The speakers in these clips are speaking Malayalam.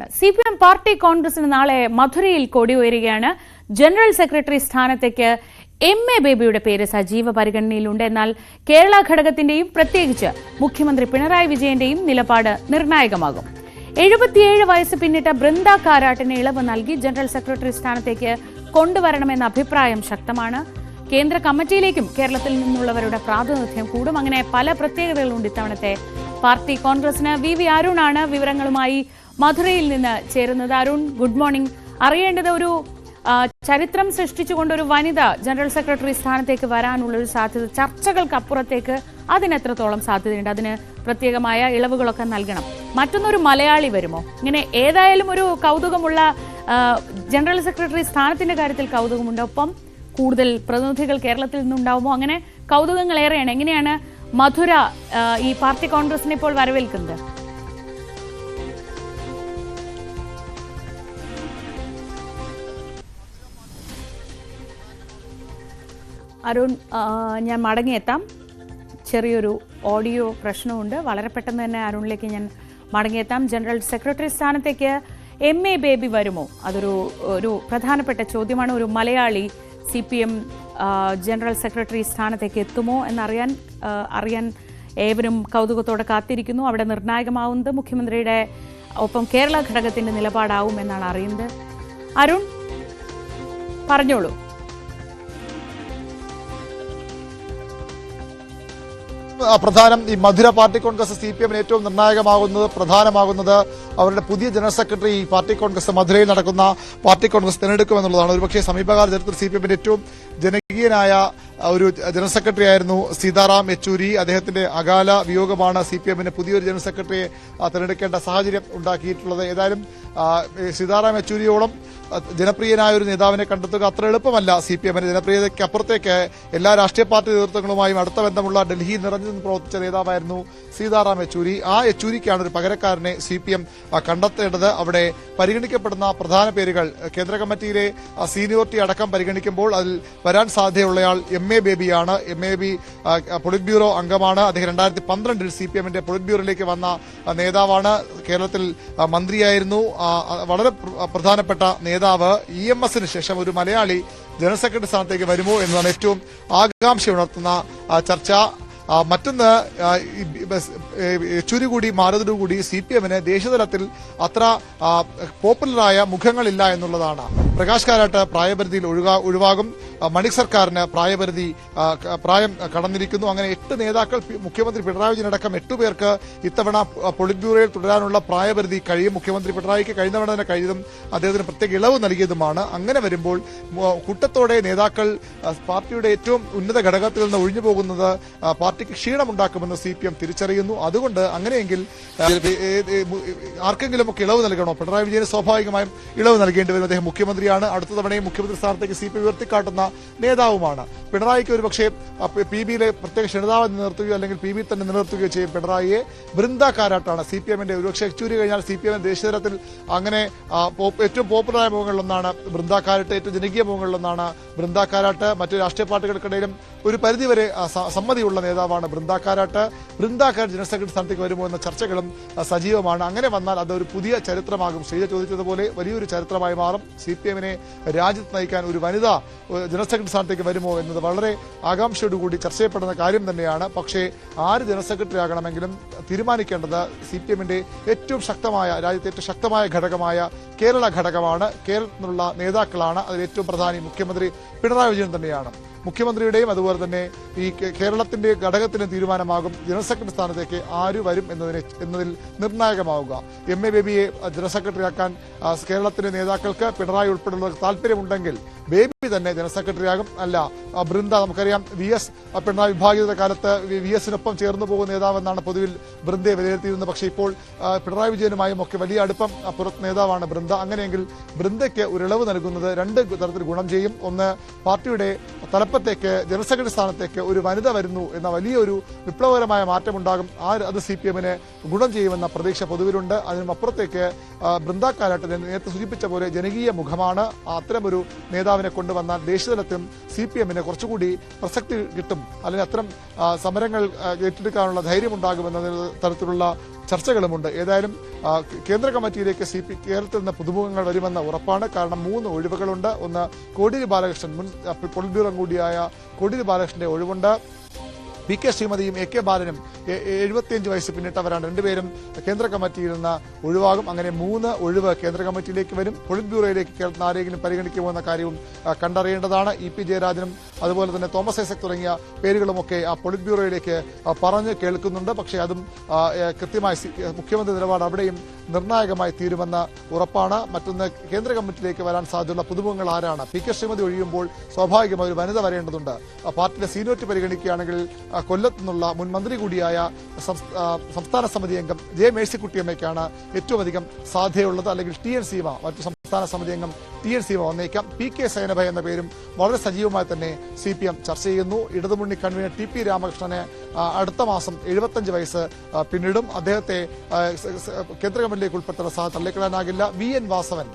തുടരുകയാണ്. CPM പാർട്ടി കോൺഗ്രസിന് നാളെ മധുരയിൽ കൊടിയുയരുകയാണ്. ജനറൽ സെക്രട്ടറി സ്ഥാനത്തേക്ക് MA ബേബിയുടെ പേര് സജീവ പരിഗണനയിലുണ്ട്. എന്നാൽ കേരള ഘടകത്തിന്റെയും പ്രത്യേകിച്ച് മുഖ്യമന്ത്രി പിണറായി വിജയന്റെയും നിലപാട് നിർണായകമാകും. 77 വയസ്സ് പിന്നിട്ട ബൃന്ദ കാരാട്ടിന് ഇളവ് നൽകി ജനറൽ സെക്രട്ടറി സ്ഥാനത്തേക്ക് കൊണ്ടുവരണമെന്ന അഭിപ്രായം ശക്തമാണ്. കേന്ദ്ര കമ്മിറ്റിയിലേക്കും കേരളത്തിൽ നിന്നുള്ളവരുടെ പ്രാതിനിധ്യം കൂടും. അങ്ങനെ പല പ്രത്യേകതകളുണ്ട് ഇത്തവണത്തെ പാർട്ടി കോൺഗ്രസിന്. VV അരുണാണ് വിവരങ്ങളുമായി മധുരയിൽ നിന്ന് ചേരുന്നത്. Arun, good morning. അറിയേണ്ടത്, ഒരു ചരിത്രം സൃഷ്ടിച്ചുകൊണ്ട് ഒരു വനിത ജനറൽ സെക്രട്ടറി സ്ഥാനത്തേക്ക് വരാനുള്ള ഒരു സാധ്യത, ചർച്ചകൾക്കപ്പുറത്തേക്ക് അതിനെത്രത്തോളം സാധ്യതയുണ്ട്? അതിന് പ്രത്യേകമായ ഇളവുകളൊക്കെ നൽകണം. മറ്റൊന്നൊരു മലയാളി വരുമോ? ഇങ്ങനെ ഏതായാലും ഒരു കൗതുകമുള്ള ജനറൽ സെക്രട്ടറി സ്ഥാനത്തിന്റെ കാര്യത്തിൽ കൗതുകമുണ്ട്. ഒപ്പം കൂടുതൽ പ്രതിനിധികൾ കേരളത്തിൽ നിന്നുണ്ടാവുമോ? അങ്ങനെ കൗതുകങ്ങൾ ഏറെയാണ്. എങ്ങനെയാണ് മധുര ഈ പാർട്ടി കോൺഗ്രസിനെ ഇപ്പോൾ വരവേൽക്കുന്നത്? അരുൺ, ഞാൻ മടങ്ങിയെത്താം. ചെറിയൊരു ഓഡിയോ പ്രശ്നമുണ്ട്. വളരെ പെട്ടെന്ന് തന്നെ അരുണിലേക്ക് ഞാൻ മടങ്ങിയെത്താം. ജനറൽ സെക്രട്ടറി സ്ഥാനത്തേക്ക് MA ബേബി വരുമോ? അതൊരു പ്രധാനപ്പെട്ട ചോദ്യമാണ്. ഒരു മലയാളി CPM ജനറൽ സെക്രട്ടറി സ്ഥാനത്തേക്ക് എത്തുമോ എന്നറിയാൻ ഏവരും കൗതുകത്തോടെ കാത്തിരിക്കുന്നു. അവിടെ നിർണായകമാവുന്നത് മുഖ്യമന്ത്രിയുടെ ഒപ്പം കേരള ഘടകത്തിന്റെ നിലപാടാവും എന്നാണ് അറിയുന്നത്. അരുൺ, പറഞ്ഞോളൂ. പ്രധാനം ഈ മധുര പാർട്ടി കോൺഗ്രസ് CPM ഏറ്റവും പ്രധാനമാകുന്നത് അവരുടെ പുതിയ ജനറൽ സെക്രട്ടറി ഈ പാർട്ടി കോൺഗ്രസ് മധുരയിൽ നടക്കുന്ന പാർട്ടി കോൺഗ്രസ് തിരഞ്ഞെടുക്കുമെന്നുള്ളതാണ്. ഒരുപക്ഷെ സമീപകാല ചരിത്രത്തിൽ CPM ഏറ്റവും ജനകീയനായ ഒരു ജനറൽ സെക്രട്ടറി ആയിരുന്നു സീതാറാം യെച്ചൂരി. അദ്ദേഹത്തിന്റെ അകാല വിയോഗമാണ് CPM പുതിയൊരു ജനറൽ സെക്രട്ടറിയെ തിരഞ്ഞെടുക്കേണ്ട സാഹചര്യം ഉണ്ടാക്കിയിട്ടുള്ളത്. ഏതായാലും സീതാറാം യെച്ചൂരിയോളം ജനപ്രിയനായ ഒരു നേതാവിനെ കണ്ടെത്തുക അത്ര എളുപ്പമല്ല. CPM ജനപ്രിയതയ്ക്ക് അപ്പുറത്തേക്ക് എല്ലാ രാഷ്ട്രീയ പാർട്ടി നേതൃത്വങ്ങളുമായും അടുത്ത ബന്ധമുള്ള ഡൽഹിയിൽ നിറഞ്ഞു നിന്ന് പ്രവർത്തിച്ച നേതാവായിരുന്നു സീതാറാം യെച്ചൂരി. ആ യെച്ചൂരിക്കാണ് ഒരു പകരക്കാരനെ CPM കണ്ടെത്തേണ്ടത്. അവിടെ പരിഗണിക്കപ്പെടുന്ന പ്രധാന പേരുകൾ കേന്ദ്ര കമ്മിറ്റിയിലെ സീനിയോറിറ്റി അടക്കം പരിഗണിക്കുമ്പോൾ അതിൽ വരാൻ സാധ്യതയുള്ളയാൾ MA ബേബിയാണ്. MA baby polit bureau അംഗമാണ്. അദ്ദേഹം 2012 CPM പൊളിറ്റ് ബ്യൂറോയിലേക്ക് വന്ന നേതാവാണ്. കേരളത്തിൽ മന്ത്രിയായിരുന്നു. വളരെ പ്രധാനപ്പെട്ട നേതാവ്. EMSന് ശേഷം ഒരു മലയാളി ജനറൽ സെക്രട്ടറി സ്ഥാനത്തേക്ക് വരുമോ എന്നതാണ് ഏറ്റവും ആകാംക്ഷ ഉണർത്തുന്ന ചർച്ച. മറ്റൊന്ന്, യെച്ചൂരി കൂടി മാറുന്നതോടുകൂടി CPMന് ദേശീയതലത്തിൽ അത്ര പോപ്പുലറായ മുഖങ്ങളില്ല എന്നുള്ളതാണ്. പ്രകാശ് കാരാട്ട് പ്രായപരിധിയിൽ ഒഴിവാകും. മണിക് സർക്കാരിന് പ്രായം കടന്നിരിക്കുന്നു. അങ്ങനെ 8 നേതാക്കൾ, മുഖ്യമന്ത്രി പിണറായി വിജയൻ അടക്കം 8 പേർക്ക് ഇത്തവണ പൊളിറ്റ് ബ്യൂറോയിൽ തുടരാനുള്ള പ്രായപരിധി കഴിയും. മുഖ്യമന്ത്രി പിണറായിക്ക് കഴിഞ്ഞവണ തന്നെ കഴിയതും അദ്ദേഹത്തിന് പ്രത്യേക ഇളവ് നൽകിയതുമാണ്. അങ്ങനെ വരുമ്പോൾ കൂട്ടത്തോടെ നേതാക്കൾ പാർട്ടിയുടെ ഏറ്റവും ഉന്നത ഘടകത്തിൽ നിന്ന് ഒഴിഞ്ഞു പോകുന്നത് പാർട്ടിക്ക് ക്ഷീണമുണ്ടാക്കുമെന്ന് CPM തിരിച്ചറിയുന്നു. അതുകൊണ്ട് അങ്ങനെയെങ്കിൽ ആർക്കെങ്കിലുമൊക്കെ ഇളവ് നൽകണോ? പിണറായി വിജയന് സ്വാഭാവികമായും ഇളവ് നൽകേണ്ടി വരും. അദ്ദേഹം മുഖ്യമന്ത്രിയാണ്. അടുത്ത തവണയും മുഖ്യമന്ത്രി സ്ഥാനത്തേക്ക് CPM ഉയർത്തിക്കാട്ടുന്ന നേതാവുമാണ്. പിണറായിക്ക് ഒരു പക്ഷേ PBയിലെ പ്രത്യേക ക്ഷണിതാവ് നിലനിർത്തുകയോ അല്ലെങ്കിൽ PB തന്നെ നിലനിർത്തുകയോ ചെയ്യും പിണറായിയെ. ബൃന്ദ കാരാട്ടാണ് CPMന്റെ ഒരുപക്ഷെ യെച്ചൂരി കഴിഞ്ഞാൽ CPM ദേശീയതലത്തിൽ അങ്ങനെ ഏറ്റവും പോപ്പുലറായ മുഖങ്ങളിലൊന്നാണ് ബൃന്ദ കാരാട്ട്. ഏറ്റവും ജനകീയ മുഖങ്ങളിലൊന്നാണ് ബൃന്ദ കാരാട്ട്. മറ്റു രാഷ്ട്രീയ പാർട്ടികൾക്കിടയിലും ഒരു പരിധിവരെ സമ്മതിയുള്ള നേതാവാണ് ബൃന്ദ കാരാട്ട്. ബൃന്ദ കാരാട്ട് ജനറൽ സെക്രട്ടറി സ്ഥാനത്തേക്ക് വരുമോ എന്ന ചർച്ചകളും സജീവമാണ്. അങ്ങനെ വന്നാൽ അതൊരു പുതിയ ചരിത്രമാകും. ശ്രീജ ചോദിച്ചതുപോലെ വലിയൊരു ചരിത്രമായി മാറും. CPMനെ രാജ്യത്ത് നയിക്കാൻ ഒരു വനിത ജനറൽ സെക്രട്ടറി സ്ഥാനത്തേക്ക് വരുമോ എന്നത് വളരെ ആകാംക്ഷയോടുകൂടി ചർച്ച ചെയ്യപ്പെടുന്ന കാര്യം തന്നെയാണ്. പക്ഷേ ആര് ജനറൽ സെക്രട്ടറി ആകണമെങ്കിലും തീരുമാനിക്കേണ്ടത് CPMന്റെ ഏറ്റവും ശക്തമായ, രാജ്യത്തെ ഏറ്റവും ശക്തമായ ഘടകമായ കേരള ഘടകമാണ്. കേരളത്തിലുള്ള നേതാക്കളാണ്. അതിൽ ഏറ്റവും പ്രധാനി മുഖ്യമന്ത്രി പിണറായി വിജയൻ തന്നെയാണ്. മുഖ്യമന്ത്രിയുടെയും അതുപോലെ തന്നെ ഈ കേരളത്തിന്റെ ഘടകത്തിന് തീരുമാനമാകും ജനറൽ സെക്രട്ടറി സ്ഥാനത്തേക്ക് ആര് വരും എന്നതിൽ നിർണായകമാവുക. MA ബേബിയെ ജനറൽ സെക്രട്ടറിയാക്കാൻ കേരളത്തിലെ നേതാക്കൾക്ക് പിണറായി ഉൾപ്പെടെയുള്ളവർക്ക് താല്പര്യമുണ്ടെങ്കിൽ ബേബി തന്നെ ജനറൽ സെക്രട്ടറിയാകും. അല്ല, ബൃന്ദ, നമുക്കറിയാം VS പിണറായി വിഭാഗീയത കാലത്ത് VSനൊപ്പം ചേർന്നു പോകുന്ന നേതാവെന്നാണ് പൊതുവിൽ ബൃന്ദയെ വിലയിരുത്തിയിരുന്നത്. പക്ഷേ ഇപ്പോൾ പിണറായി വിജയനുമായും ഒക്കെ വലിയ അടുപ്പം പുറത്ത് നേതാവാണ് ബൃന്ദ. അങ്ങനെയെങ്കിൽ ബൃന്ദയ്ക്ക് ഒരു ഇളവ് നൽകുന്നത് 2 തരത്തിൽ ഗുണം ചെയ്യും. ഒന്ന്, പാർട്ടിയുടെ തലപ്പത്തേക്ക് ജനറൽ സെക്രട്ടറി സ്ഥാനത്തേക്ക് ഒരു വനിത വരുന്നു എന്ന വലിയൊരു വിപ്ലവകരമായ മാറ്റമുണ്ടാകും. അത് CPMന് ഗുണം ചെയ്യുമെന്ന പ്രതീക്ഷ പൊതുവിലുണ്ട്. അതിനുമപ്പുറത്തേക്ക് ബൃന്ദ കാരാട്ട് നേരത്തെ സൂചിപ്പിച്ച പോലെ ജനകീയ മുഖമാണ്. അത്തരമൊരു നേതാവിനെ കൊണ്ടുവന്നാൽ ദേശീയതലത്തിൽ CPMന് കുറച്ചുകൂടി പ്രസക്തി കിട്ടും. അല്ലെങ്കിൽ അത്തരം സമരങ്ങൾ ഏറ്റെടുക്കാനുള്ള ധൈര്യമുണ്ടാകുമെന്ന തരത്തിലുള്ള ചർച്ചകളുമുണ്ട്. ഏതായാലും കേന്ദ്ര കമ്മിറ്റിയിലേക്ക് കേരളത്തിൽ നിന്ന് പുതുമുഖങ്ങൾ വരുമെന്ന ഉറപ്പാണ്. കാരണം 3 ഒഴിവുകളുണ്ട്. ഒന്ന് കോടിയേരി ബാലകൃഷ്ണൻ, മുൻ പൊളിറ്റ് ബ്യൂറോ കൂടിയായ കോടിയേരി ബാലകൃഷ്ണന്റെ ഒഴിവുണ്ട്. PK ശ്രീമതിയും AK ബാലനും 75 വയസ്സ് പിന്നിട്ടവരാണ്. രണ്ടുപേരും കേന്ദ്ര കമ്മിറ്റിയിൽ നിന്ന് ഒഴിവാകും. അങ്ങനെ 3 ഒഴിവ് കേന്ദ്ര കമ്മിറ്റിയിലേക്ക് വരും. പൊളിറ്റ് ബ്യൂറോയിലേക്ക് കേരളത്തിൽ ആരെങ്കിലും പരിഗണിക്കുമോ എന്ന കാര്യവും കണ്ടറിയേണ്ടതാണ്. EP ജയരാജനും അതുപോലെ തന്നെ തോമസ് ഐസക് തുടങ്ങിയ പേരുകളുമൊക്കെ ആ പൊളിറ്റ് ബ്യൂറോയിലേക്ക് പറഞ്ഞു കേൾക്കുന്നുണ്ട്. പക്ഷേ അതും കൃത്യമായി മുഖ്യമന്ത്രി നിലപാട് അവിടെയും നിർണായകമായി തീരുമെന്ന് ഉറപ്പാണ്. മറ്റൊന്ന്, കേന്ദ്ര കമ്മിറ്റിയിലേക്ക് വരാൻ സാധ്യതയുള്ള പുതുമുഖങ്ങൾ ആരാണ്? PK ശ്രീമതി ഒഴിയുമ്പോൾ സ്വാഭാവികമായി ഒരു വനിത വരേണ്ടതുണ്ട്. പാർട്ടിയുടെ സീനിയോറിറ്റി പരിഗണിക്കുകയാണെങ്കിൽ കൊല്ലത്ത് നിന്നുള്ള മുൻ മന്ത്രി കൂടിയായ സംസ്ഥാന സമിതി അംഗം J. മേഴ്സിക്കുട്ടിയമ്മയ്ക്കാണ് ഏറ്റവും അധികം സാധ്യതയുള്ളത്. അല്ലെങ്കിൽ TN സീമ, മറ്റു സംസ്ഥാന സമിതി അംഗം TN സീമ വന്നേക്കാം. PK സേനഭ എന്ന പേരും വളരെ സജീവമായി തന്നെ CPM ചർച്ച ചെയ്യുന്നു. ഇടതുമുന്നണി കൺവീനർ TP രാമകൃഷ്ണന് അടുത്ത മാസം 75 വയസ്സ് പിന്നിടും. അദ്ദേഹത്തെ കേന്ദ്ര കമ്മിറ്റിയിലേക്ക് ഉൾപ്പെടുത്തുന്ന സാധ്യത തള്ളിക്കളയാനാകില്ല. VN വാസവൻ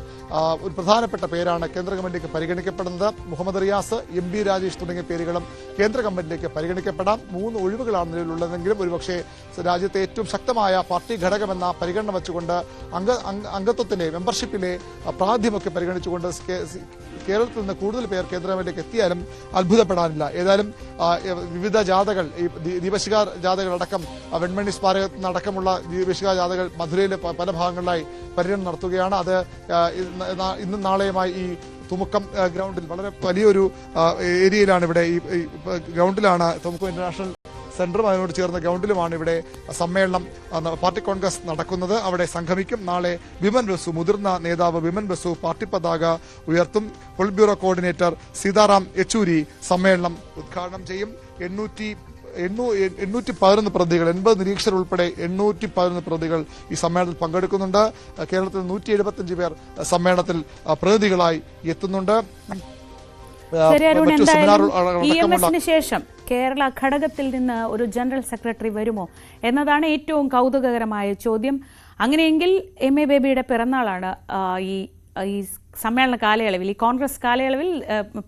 ഒരു പ്രധാനപ്പെട്ട പേരാണ് കേന്ദ്ര കമ്മിറ്റിയിലേക്ക് പരിഗണിക്കപ്പെടുന്നത്. മുഹമ്മദ് റിയാസ്, MB രാജേഷ് തുടങ്ങിയ പേരുകളും കേന്ദ്ര കമ്മിറ്റിയിലേക്ക് പരിഗണിക്കപ്പെടാം. 3 ഒഴിവുകളാണ് നിലവിലുള്ളതെങ്കിലും ഒരുപക്ഷെ രാജ്യത്തെ ഏറ്റവും ശക്തമായ പാർട്ടി ഘടകമെന്ന പരിഗണന വെച്ചുകൊണ്ട് അംഗത്വത്തിന്റെ മെമ്പർഷിപ്പിലെ പ്രാതിനിധ്യമൊക്കെ പരിഗണിച്ചുകൊണ്ട് കേരളത്തിൽ നിന്ന് കൂടുതൽ പേർ കേന്ദ്ര കമ്മിറ്റിയിലേക്ക് എത്തിയാലും അത്ഭുതപ്പെടാനില്ല. ഏതായാലും വിവിധ ജാഥകൾ, ഈ ദീപശിഖ ജാഥകളടക്കം വെൺമണി സ്മാരകത്തിൽ നിന്നടക്കമുള്ള ദീപശിഖ ജാഥകൾ മധുരയിലെ പല ഭാഗങ്ങളിലായി പര്യടനം നടത്തുകയാണ്. അത് ഇന്നും നാളെയുമായി ഈ തുമുക്കം ഗ്രൗണ്ടിൽ, വളരെ വലിയൊരു ഏരിയയിലാണ് ഇവിടെ, ഈ ഗ്രൗണ്ടിലാണ് തുമുക്കം ഇന്റർനാഷണൽ സെന്ററും അതിനോട് ചേർന്ന ഗ്രൗണ്ടിലുമാണ് ഇവിടെ സമ്മേളനം, പാർട്ടി കോൺഗ്രസ് നടക്കുന്നത്. അവിടെ സംഗമിക്കും. നാളെ വിമൻ ബസു, മുതിർന്ന നേതാവ് വിമൻ ബസു പാർട്ടി പതാക ഉയർത്തും. Polit bureau coordinator Sitaram Yechury സമ്മേളനം ഉദ്ഘാടനം ചെയ്യും. 811 പ്രതികൾ, 80 നിരീക്ഷകർ ഉൾപ്പെടെ 811 പ്രതികൾ ഈ സമ്മേളനത്തിൽ പങ്കെടുക്കുന്നുണ്ട്. കേരളത്തിൽ 175 പേർ സമ്മേളനത്തിൽ പ്രതിനിധികളായി എത്തുന്നുണ്ട്. ശരി അരുൺ, എന്തായാലും EMSന് ശേഷം കേരള ഘടകത്തിൽ നിന്ന് ഒരു ജനറൽ സെക്രട്ടറി വരുമോ എന്നതാണ് ഏറ്റവും കൗതുകകരമായ ചോദ്യം. അങ്ങനെയെങ്കിൽ MA ബേബിയുടെ പിറന്നാളാണ് ഈ സമ്മേളന കാലയളവിൽ, ഈ കോൺഗ്രസ് കാലയളവിൽ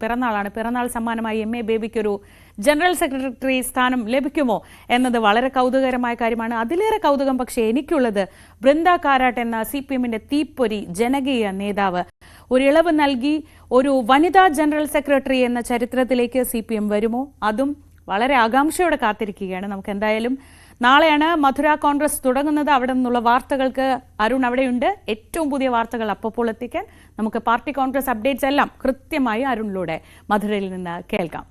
പിറന്നാളാണ്. പിറന്നാൾ സമ്മാനമായി MA ബേബിക്കൊരു ജനറൽ സെക്രട്ടറി സ്ഥാനം ലഭിക്കുമോ എന്നത് വളരെ കൗതുകകരമായ കാര്യമാണ്. അതിലേറെ കൗതുകം പക്ഷേ എനിക്കുള്ളത് ബൃന്ദ കാരാട്ട് എന്ന CPMന്റെ തീപ്പൊരി ജനകീയ നേതാവ് ഒരു ഇളവ് നൽകി ഒരു വനിതാ ജനറൽ സെക്രട്ടറി എന്ന ചരിത്രത്തിലേക്ക് CPM വരുമോ? അതും വളരെ ആകാംക്ഷയോടെ കാത്തിരിക്കുകയാണ്. നമുക്ക് എന്തായാലും നാളെയാണ് മധുര കോൺഗ്രസ് തുടങ്ങുന്നത്. അവിടെ നിന്നുള്ള വാർത്തകൾക്ക് അരുൺ അവിടെയുണ്ട്. ഏറ്റവും പുതിയ വാർത്തകൾ അപ്പോൾ എത്തിക്കാൻ നമുക്ക് പാർട്ടി കോൺഗ്രസ് അപ്ഡേറ്റ്സ് എല്ലാം കൃത്യമായി അരുണിലൂടെ മധുരയിൽ നിന്ന് കേൾക്കാം.